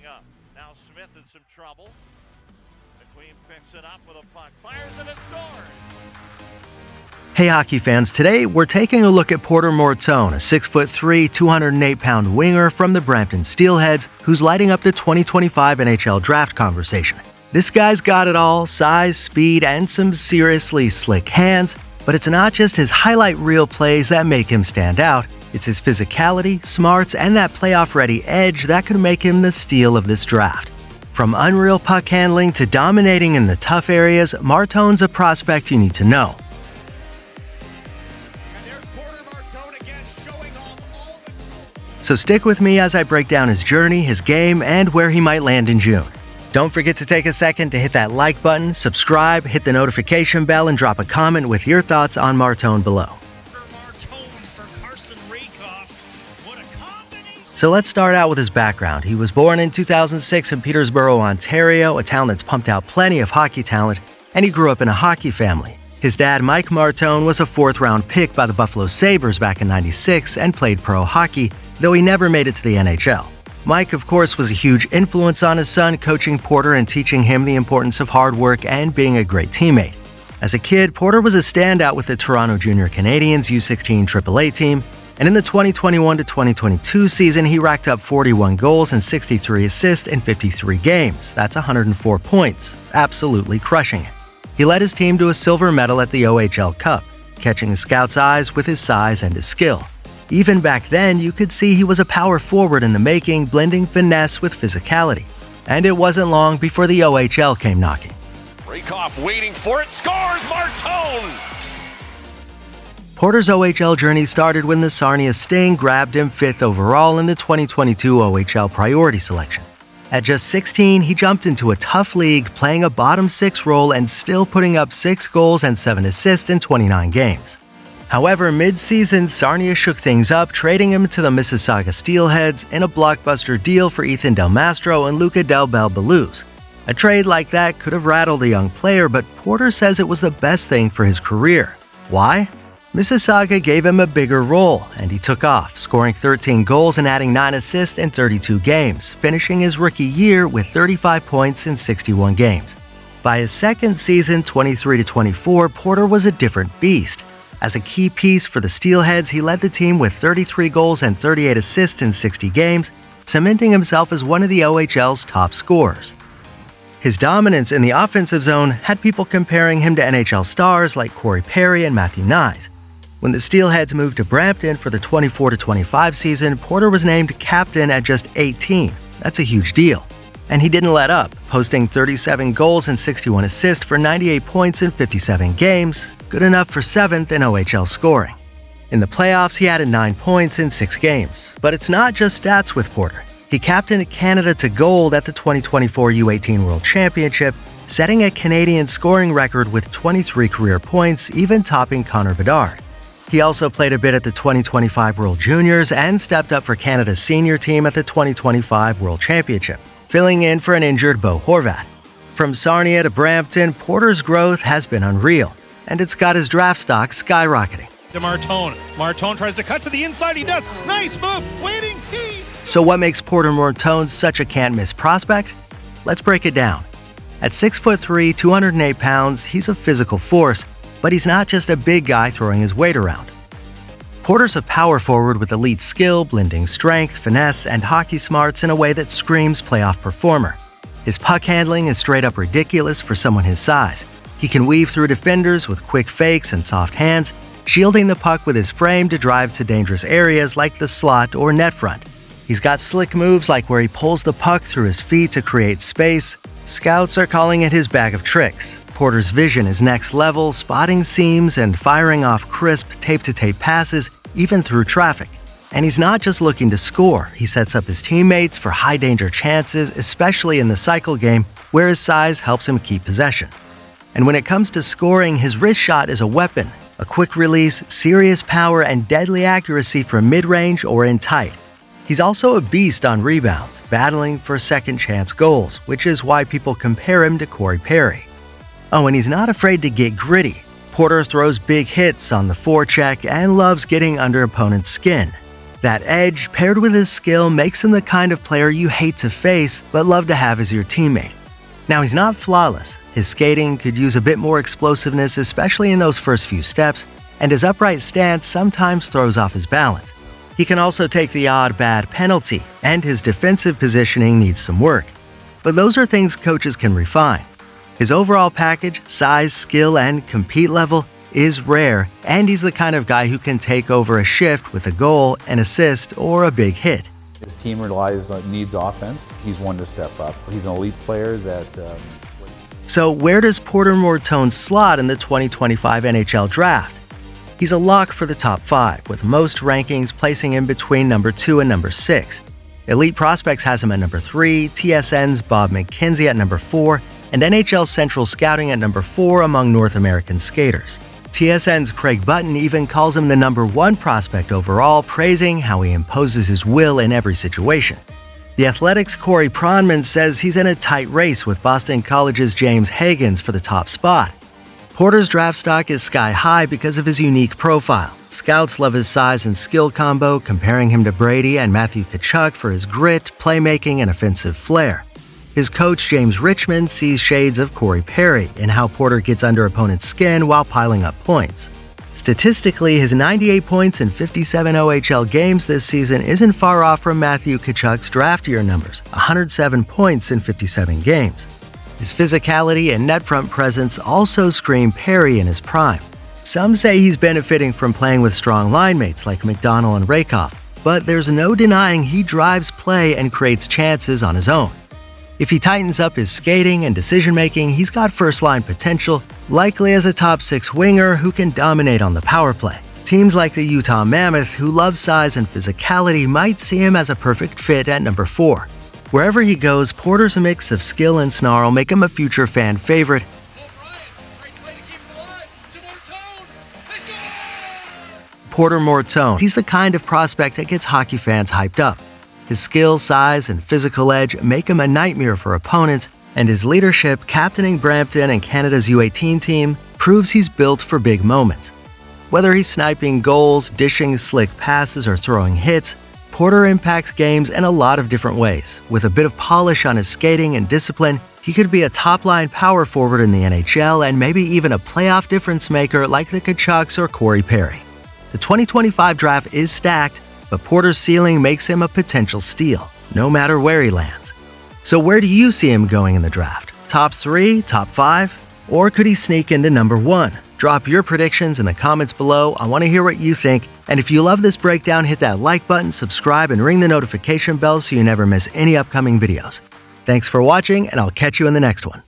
up. Now Smith in some trouble. McQueen picks it up with a puck, fires it and scores. Hey hockey fans, today we're taking a look at Porter Martone, a 6'3", 208-pound winger from the Brampton Steelheads who's lighting up the 2025 NHL Draft conversation. This guy's got it all, size, speed, and some seriously slick hands, but it's not just his highlight reel plays that make him stand out. It's his physicality, smarts, and that playoff-ready edge that could make him the steal of this draft. From unreal puck handling to dominating in the tough areas, Martone's a prospect you need to know. So stick with me as I break down his journey, his game, and where he might land in June. Don't forget to take a second to hit that like button, subscribe, hit the notification bell, and drop a comment with your thoughts on Martone below. So let's start out with his background. He was born in 2006 in Peterborough, Ontario, a town that's pumped out plenty of hockey talent, and he grew up in a hockey family. His dad, Mike Martone, was a fourth-round pick by the Buffalo Sabres back in '96 and played pro hockey, though he never made it to the NHL. Mike, of course, was a huge influence on his son, coaching Porter and teaching him the importance of hard work and being a great teammate. As a kid, Porter was a standout with the Toronto Junior Canadiens U16 AAA team, and in the 2021-2022 season, he racked up 41 goals and 63 assists in 53 games. That's 104 points, absolutely crushing it. He led his team to a silver medal at the OHL Cup, catching the scouts' eyes with his size and his skill. Even back then, you could see he was a power forward in the making, blending finesse with physicality. And it wasn't long before the OHL came knocking. Rakoff waiting for it, scores! Martone! Porter's OHL journey started when the Sarnia Sting grabbed him 5th overall in the 2022 OHL priority selection. At just 16, he jumped into a tough league, playing a bottom 6 role and still putting up 6 goals and 7 assists in 29 games. However, mid-season, Sarnia shook things up, trading him to the Mississauga Steelheads in a blockbuster deal for Ethan Del Mastro and Luca Del Bel Beluz. A trade like that could have rattled a young player, but Porter says it was the best thing for his career. Why? Mississauga gave him a bigger role, and he took off, scoring 13 goals and adding 9 assists in 32 games, finishing his rookie year with 35 points in 61 games. By his second season, 23-24, Porter was a different beast. As a key piece for the Steelheads, he led the team with 33 goals and 38 assists in 60 games, cementing himself as one of the OHL's top scorers. His dominance in the offensive zone had people comparing him to NHL stars like Corey Perry and Matthew Knies. When the Steelheads moved to Brampton for the 24-25 season, Porter was named captain at just 18. That's a huge deal. And he didn't let up, posting 37 goals and 61 assists for 98 points in 57 games, good enough for 7th in OHL scoring. In the playoffs, he added 9 points in 6 games. But it's not just stats with Porter. He captained Canada to gold at the 2024 U18 World Championship, setting a Canadian scoring record with 23 career points, even topping Connor Bedard. He also played a bit at the 2025 World Juniors and stepped up for Canada's senior team at the 2025 World Championship, filling in for an injured Bo Horvat. From Sarnia to Brampton, Porter's growth has been unreal, and it's got his draft stock skyrocketing. To Martone. Martone tries to cut to the inside. He does. Nice move. Waiting piece. So what makes Porter Martone such a can't-miss prospect? Let's break it down. At 6'3", 208 pounds, he's a physical force, but he's not just a big guy throwing his weight around. Porter's a power forward with elite skill, blending strength, finesse, and hockey smarts in a way that screams playoff performer. His puck handling is straight up ridiculous for someone his size. He can weave through defenders with quick fakes and soft hands, shielding the puck with his frame to drive to dangerous areas like the slot or net front. He's got slick moves like where he pulls the puck through his feet to create space. Scouts are calling it his bag of tricks. Porter's vision is next level, spotting seams and firing off crisp tape-to-tape passes, even through traffic. And he's not just looking to score, he sets up his teammates for high-danger chances, especially in the cycle game, where his size helps him keep possession. And when it comes to scoring, his wrist shot is a weapon, a quick release, serious power, and deadly accuracy from mid-range or in tight. He's also a beast on rebounds, battling for second-chance goals, which is why people compare him to Corey Perry. Oh, and he's not afraid to get gritty. Porter throws big hits on the forecheck and loves getting under opponents' skin. That edge, paired with his skill, makes him the kind of player you hate to face but love to have as your teammate. Now, he's not flawless. His skating could use a bit more explosiveness, especially in those first few steps, and his upright stance sometimes throws off his balance. He can also take the odd bad penalty, and his defensive positioning needs some work. But those are things coaches can refine. His overall package, size, skill, and compete level is rare, and he's the kind of guy who can take over a shift with a goal, an assist, or a big hit. His team needs offense. He's one to step up. He's an elite player that... So where does Porter Martone slot in the 2025 NHL Draft? He's a lock for the top 5, with most rankings placing him between number 2 and number 6. Elite Prospects has him at number 3, TSN's Bob McKenzie at number 4, and NHL Central Scouting at number 4 among North American skaters. TSN's Craig Button even calls him the number 1 prospect overall, praising how he imposes his will in every situation. The Athletics' Corey Pronman says he's in a tight race with Boston College's James Hagans for the top spot. Porter's draft stock is sky high because of his unique profile. Scouts love his size and skill combo, comparing him to Brady and Matthew Tkachuk for his grit, playmaking, and offensive flair. His coach, James Richmond, sees shades of Corey Perry in how Porter gets under opponents' skin while piling up points. Statistically, his 98 points in 57 OHL games this season isn't far off from Matthew Tkachuk's draft year numbers, 107 points in 57 games. His physicality and net front presence also scream Perry in his prime. Some say he's benefiting from playing with strong line mates like McDonald and Rakoff, but there's no denying he drives play and creates chances on his own. If he tightens up his skating and decision-making, he's got first-line potential, likely as a top 6 winger who can dominate on the power play. Teams like the Utah Mammoth, who love size and physicality, might see him as a perfect fit at number 4. Wherever he goes, Porter's mix of skill and snarl make him a future fan favorite. Porter Martone, he's the kind of prospect that gets hockey fans hyped up. His skill, size, and physical edge make him a nightmare for opponents, and his leadership captaining Brampton and Canada's U18 team proves he's built for big moments. Whether he's sniping goals, dishing slick passes, or throwing hits, Porter impacts games in a lot of different ways. With a bit of polish on his skating and discipline, he could be a top-line power forward in the NHL and maybe even a playoff difference maker like the Tkachuks or Corey Perry. The 2025 draft is stacked, but Porter's ceiling makes him a potential steal, no matter where he lands. So where do you see him going in the draft? Top 3, top 5? Or could he sneak into number 1? Drop your predictions in the comments below. I want to hear what you think. And if you love this breakdown, hit that like button, subscribe, and ring the notification bell so you never miss any upcoming videos. Thanks for watching, and I'll catch you in the next one.